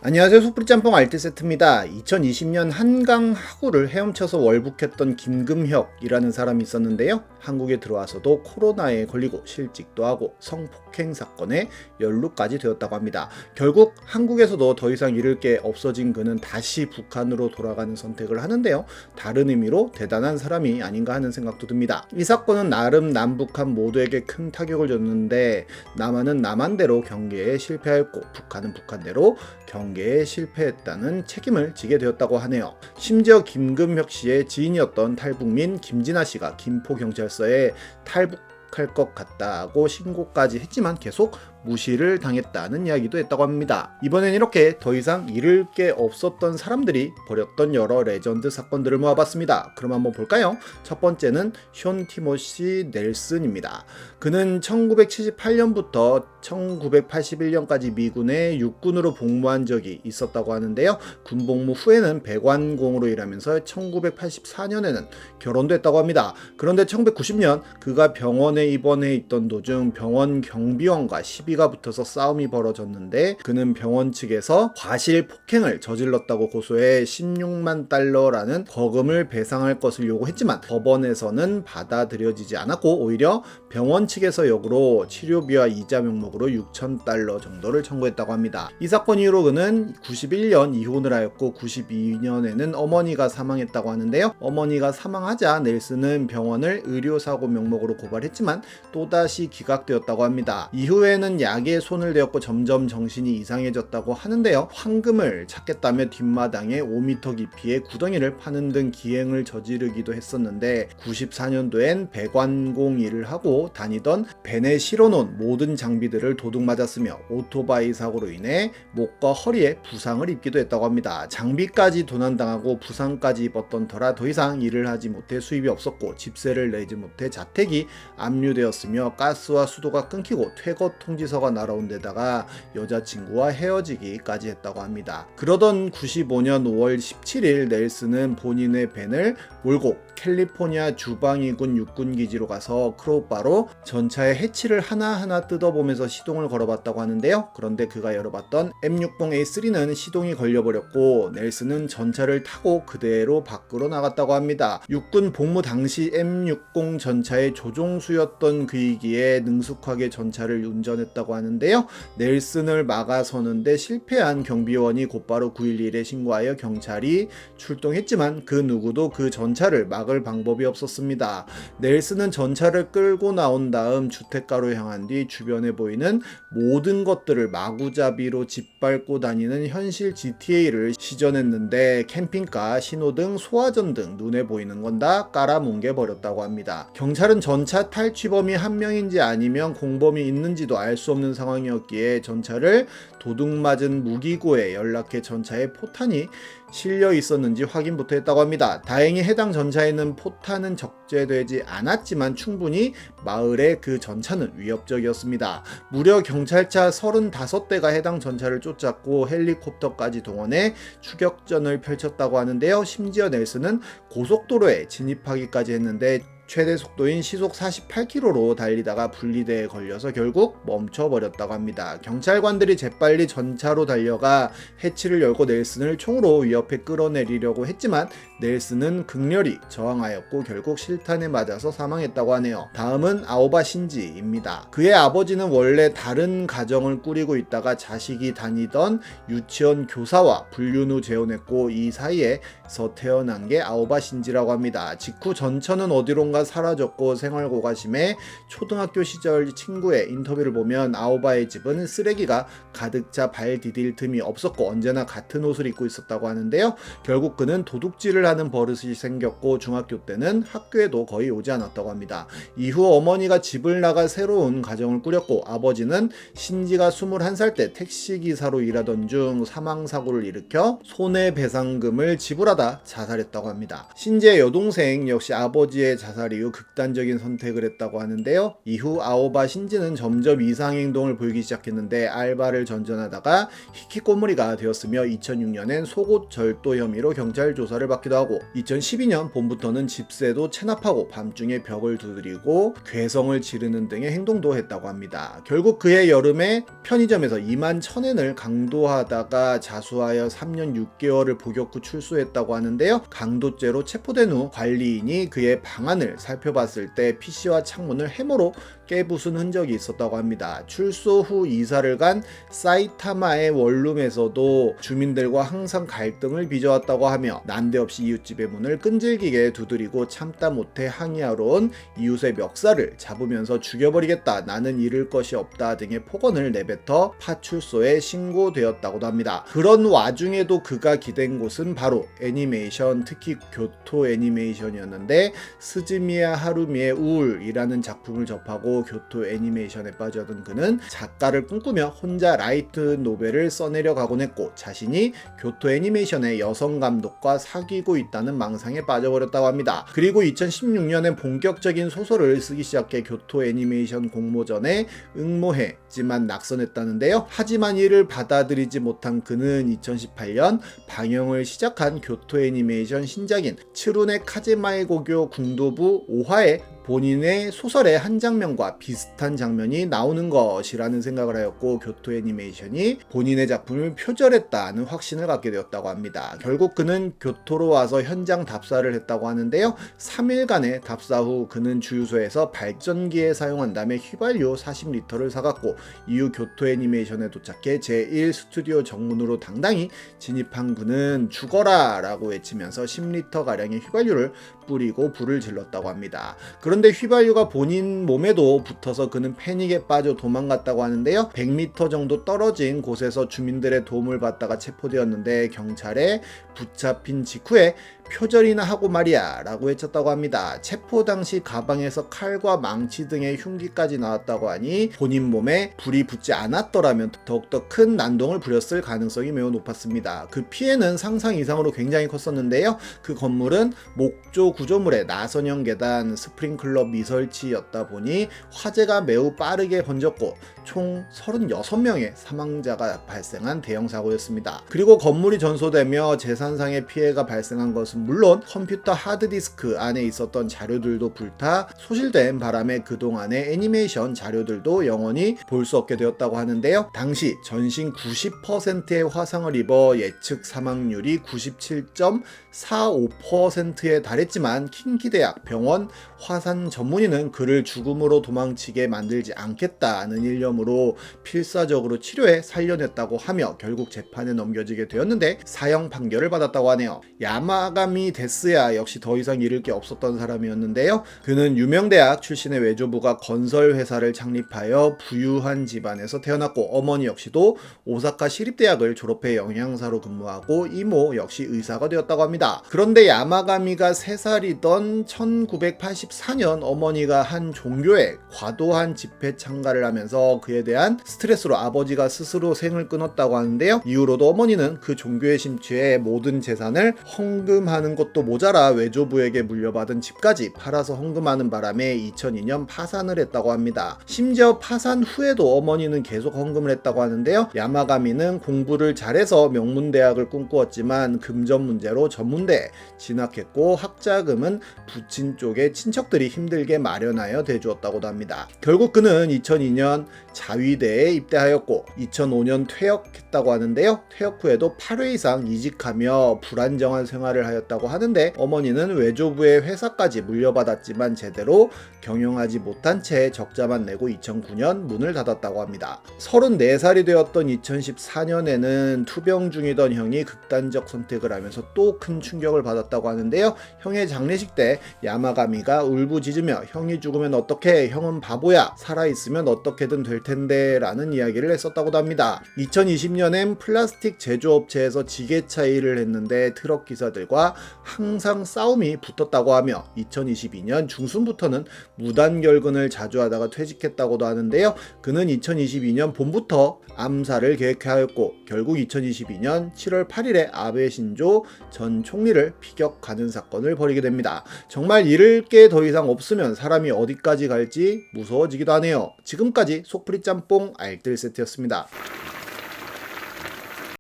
안녕하세요. 속풀이짬뽕 알뜰세트입니다. 2020년 한강 하구를 헤엄쳐서 월북했던 김금혁이라는 사람이 있었는데요. 한국에 들어와서도 코로나에 걸리고 실직도 하고 성폭행 사건에 연루까지 되었다고 합니다. 결국 한국에서도 더 이상 잃을 게 없어진 그는 다시 북한으로 돌아가는 선택을 하는데요. 다른 의미로 대단한 사람이 아닌가 하는 생각도 듭니다. 이 사건은 나름 남북한 모두에게 큰 타격을 줬는데 남한은 남한대로 경계에 실패했고 북한은 북한대로 경계에 실패했다는 책임을 지게 되었다고 하네요. 심지어 김금혁 씨의 지인이었던 탈북민 김진아 씨가 김포경찰서에 탈북할 것 같다고 신고까지 했지만 계속 무시를 당했다는 이야기도 했다고 합니다. 이번엔 이렇게 더 이상 잃을 게 없었던 사람들이 벌였던 여러 레전드 사건들을 모아봤습니다. 그럼 한번 볼까요? 첫 번째는 숀 티모시 넬슨입니다. 그는 1978년부터 1981년까지 미군의 육군으로 복무한 적이 있었다고 하는데요. 군복무 후에는 배관공으로 일하면서 1984년에는 결혼도 했다고 합니다. 그런데 1990년 그가 병원에 입원해 있던 도중 병원 경비원과 시비가 붙어서 싸움이 벌어졌는데 그는 병원 측에서 과실 폭행을 저질렀다고 고소해 16만 달러라는 거금을 배상할 것을 요구했지만 법원에서는 받아들여지지 않았고 오히려 병원 측에서 역으로 치료비와 이자 명목으로 6천 달러 정도를 청구했다고 합니다. 이 사건 이후로 그는 91년 이혼을 하였고 92년에는 어머니가 사망했다고 하는데요. 어머니가 사망하자 넬슨은 병원을 의료사고 명목으로 고발했지만 또다시 기각되었다고 합니다. 이후에는 약에 손을 대었고 점점 정신이 이상해졌다고 하는데요. 황금을 찾겠다며 뒷마당에 5m 깊이의 구덩이를 파는 등 기행을 저지르기도 했었는데 94년도엔 배관공 일을 하고 다니던 벤에 실어놓은 모든 장비들을 도둑 맞았으며 오토바이 사고로 인해 목과 허리에 부상을 입기도 했다고 합니다. 장비까지 도난당하고 부상까지 입었던 터라 더 이상 일을 하지 못해 수입이 없었고 집세를 내지 못해 자택이 압류되었으며 가스와 수도가 끊기고 퇴거 통지서가 날아온 데다가 여자친구와 헤어지기까지 했다고 합니다. 그러던 95년 5월 17일 넬슨은 본인의 벤을 몰고 캘리포니아 주방위군 육군기지로 가서 크로우바로 전차의 해치를 하나하나 뜯어보면서 시동을 걸어봤다고 하는데요. 그런데 그가 열어봤던 M60A3는 시동이 걸려버렸고 넬슨은 전차를 타고 그대로 밖으로 나갔다고 합니다. 육군 복무 당시 M60 전차의 조종수였던 그이기에 능숙하게 전차를 운전했다고 하는데요. 넬슨을 막아서는데 실패한 경비원이 곧바로 911에 신고하여 경찰이 출동했지만 그 누구도 그 전차를 막을 방법이 없었습니다. 넬슨은 전차를 끌고 나온 다음 주택가로 향한 뒤 주변에 보이는 모든 것들을 마구잡이로 짓밟고 다니는 현실 GTA를 시전했는데 캠핑카, 신호등, 소화전 등 눈에 보이는 건 다 깔아뭉개 버렸다고 합니다. 경찰은 전차 탈취범이 한 명인지 아니면 공범이 있는지도 알 수 없는 상황이었기에 전차를 도둑 맞은 무기고에 연락해 전차에 포탄이 실려 있었는지 확인부터 했다고 합니다. 다행히 해당 전차에는 포탄은 적재되지 않았지만 충분히 마을의 그 전차는 위협적이었습니다. 무려 경찰차 35대가 해당 전차를 쫓았고 헬리콥터까지 동원해 추격전을 펼쳤다고 하는데요. 심지어 넬슨은 고속도로에 진입하기까지 했는데 최대 속도인 시속 48km로 달리다가 분리대에 걸려서 결국 멈춰버렸다고 합니다. 경찰관들이 재빨리 전차로 달려가 해치를 열고 넬슨을 총으로 위협해 끌어내리려고 했지만 넬슨은 극렬히 저항하였고 결국 실탄에 맞아서 사망했다고 하네요. 다음은 아오바 신지입니다. 그의 아버지는 원래 다른 가정을 꾸리고 있다가 자식이 다니던 유치원 교사와 불륜 후 재혼했고 이 사이에서 태어난 게 아오바 신지라고 합니다. 직후 전처는 어디론가 사라졌고 생활고가 심해 초등학교 시절 친구의 인터뷰를 보면 아오바의 집은 쓰레기가 가득 차 발 디딜 틈이 없었고 언제나 같은 옷을 입고 있었다고 하는데요. 결국 그는 도둑질을 하는 버릇이 생겼고 중학교 때는 학교에도 거의 오지 않았다고 합니다. 이후 어머니가 집을 나가 새로운 가정을 꾸렸고 아버지는 신지가 21살 때 택시기사로 일하던 중 사망사고를 일으켜 손해배상금을 지불하다 자살했다고 합니다. 신지의 여동생 역시 아버지의 자살 고발 이후 극단적인 선택을 했다고 하는데요. 이후 아오바 신지는 점점 이상 행동을 보이기 시작했는데 알바를 전전하다가 히키코모리가 되었으며 2006년엔 속옷 절도 혐의로 경찰 조사를 받기도 하고 2012년 봄부터는 집세도 체납하고 밤중에 벽을 두드리고 괴성을 지르는 등의 행동도 했다고 합니다. 결국 그해 여름에 편의점에서 2만 1,000엔을 강도하다가 자수하여 3년 6개월을 복역 후 출소했다고 하는데요. 강도죄로 체포된 후 관리인이 그의 방안을 살펴봤을 때 PC와 창문을 해머로 깨부순 흔적이 있었다고 합니다. 출소 후 이사를 간 사이타마의 원룸에서도 주민들과 항상 갈등을 빚어왔다고 하며 난데없이 이웃집의 문을 끈질기게 두드리고 참다 못해 항의하러 온 이웃의 멱살을 잡으면서 죽여버리겠다, 나는 잃을 것이 없다 등의 폭언을 내뱉어 파출소에 신고되었다고도 합니다. 그런 와중에도 그가 기댄 곳은 바로 애니메이션, 특히 교토 애니메이션이었는데 스즈미야 하루미의 우울이라는 작품을 접하고 교토 애니메이션에 빠져든 그는 작가를 꿈꾸며 혼자 라이트 노벨을 써내려 가곤 했고 자신이 교토 애니메이션의 여성 감독과 사귀고 있다는 망상에 빠져버렸다고 합니다. 그리고 2016년엔 본격적인 소설을 쓰기 시작해 교토 애니메이션 공모전에 응모했지만 낙선했다는데요. 하지만 이를 받아들이지 못한 그는 2018년 방영을 시작한 교토 애니메이션 신작인 츠루네 카제마의 고교 궁도부 5화에 본인의 소설의 한 장면과 비슷한 장면이 나오는 것이라는 생각을 하였고 교토 애니메이션이 본인의 작품을 표절했다는 확신을 갖게 되었다고 합니다. 결국 그는 교토로 와서 현장 답사를 했다고 하는데요. 3일간의 답사 후 그는 주유소에서 발전기에 사용한다며 휘발유 40리터를 사갔고 이후 교토 애니메이션에 도착해 제1 스튜디오 정문으로 당당히 진입한 그는 죽어라 라고 외치면서 10리터가량의 휘발유를 뿌리고 불을 질렀다고 합니다. 그런데 휘발유가 본인 몸에도 붙어서 그는 패닉에 빠져 도망갔다고 하는데요. 100m 정도 떨어진 곳에서 주민들의 도움을 받다가 체포되었는데 경찰에 붙잡힌 직후에 표절이나 하고 말이야 라고 외쳤다고 합니다. 체포 당시 가방에서 칼과 망치 등의 흉기까지 나왔다고 하니 본인 몸에 불이 붙지 않았더라면 더욱더 큰 난동을 부렸을 가능성이 매우 높았습니다. 그 피해는 상상 이상으로 굉장히 컸었는데요. 그 건물은 목조 구조물의 나선형 계단, 스프링클러 미설치였다 보니 화재가 매우 빠르게 번졌고 총 36명의 사망자가 발생한 대형 사고였습니다. 그리고 건물이 전소되며 재산상의 피해가 발생한 것은 물론 컴퓨터 하드디스크 안에 있었던 자료들도 불타 소실된 바람에 그동안의 애니메이션 자료들도 영원히 볼 수 없게 되었다고 하는데요. 당시 전신 90%의 화상을 입어 예측 사망률이 97.45%에 달했지만 킨키대학 병원 화산 전문의는 그를 죽음으로 도망치게 만들지 않겠다는 일념으로 필사적으로 치료해 살려냈다고 하며 결국 재판에 넘겨지게 되었는데 사형 판결을 받았다고 하네요. 야마가미 데스야 역시 더 이상 잃을 게 없었던 사람이었는데요. 그는 유명대학 출신의 외조부가 건설회사를 창립하여 부유한 집안에서 태어났고 어머니 역시도 오사카 시립대학을 졸업해 영양사로 근무하고 이모 역시 의사가 되었다고 합니다. 그런데 야마가미가 3살이던 1984년 어머니가 한 종교에 과도한 집회 참가를 하면서 그에 대한 스트레스로 아버지가 스스로 생을 끊었다고 하는데요. 이후로도 어머니는 그 종교에 심취해 모든 재산을 헌금하는 것도 모자라 외조부에게 물려받은 집까지 팔아서 헌금하는 바람에 2002년 파산을 했다고 합니다. 심지어 파산 후에도 어머니는 계속 헌금을 했다고 하는데요. 야마가미는 공부를 잘해서 명문대학을 꿈꾸었지만 금전 문제로 전문대에 진학했고 학자금은 부친 쪽의 친척들이 힘들게 마련하여 대주었다고도 합니다. 결국 그는 2002년 자위대에 입대하였고 2005년 퇴역했다고 하는데요. 퇴역 후에도 8회 이상 이직하며 불안정한 생활을 하였다고 하는데 어머니는 외조부의 회사까지 물려받았지만 제대로 경영하지 못한 채 적자만 내고 2009년 문을 닫았다고 합니다. 34살이 되었던 2014년에는 투병 중이던 형이 극단적 선택을 하면서 또 큰 충격을 받았다고 하는데요. 형의 장례식 때 야마가미가 울부짖으며 형이 죽으면 어떡해, 형은 바보야, 살아있으면 어떻게든 될 텐데 라는 이야기를 했었다고도 합니다. 2020년엔 플라스틱 제조업체에서 지게차 일을 했는데 트럭 기사들과 항상 싸움이 붙었다고 하며 2022년 중순부터는 무단결근을 자주 하다가 퇴직했다고도 하는데요. 그는 2022년 봄부터 암살을 계획하였고 결국 2022년 7월 8일에 아베 신조 전 총리를 피격하는 사건을 벌이게 됩니다. 정말 잃을 게 더 이상 짬뽕이랑 없으면 사람이 어디까지 갈지 무서워지기도 하네요. 지금까지 속풀이 짬뽕 알뜰 세트였습니다.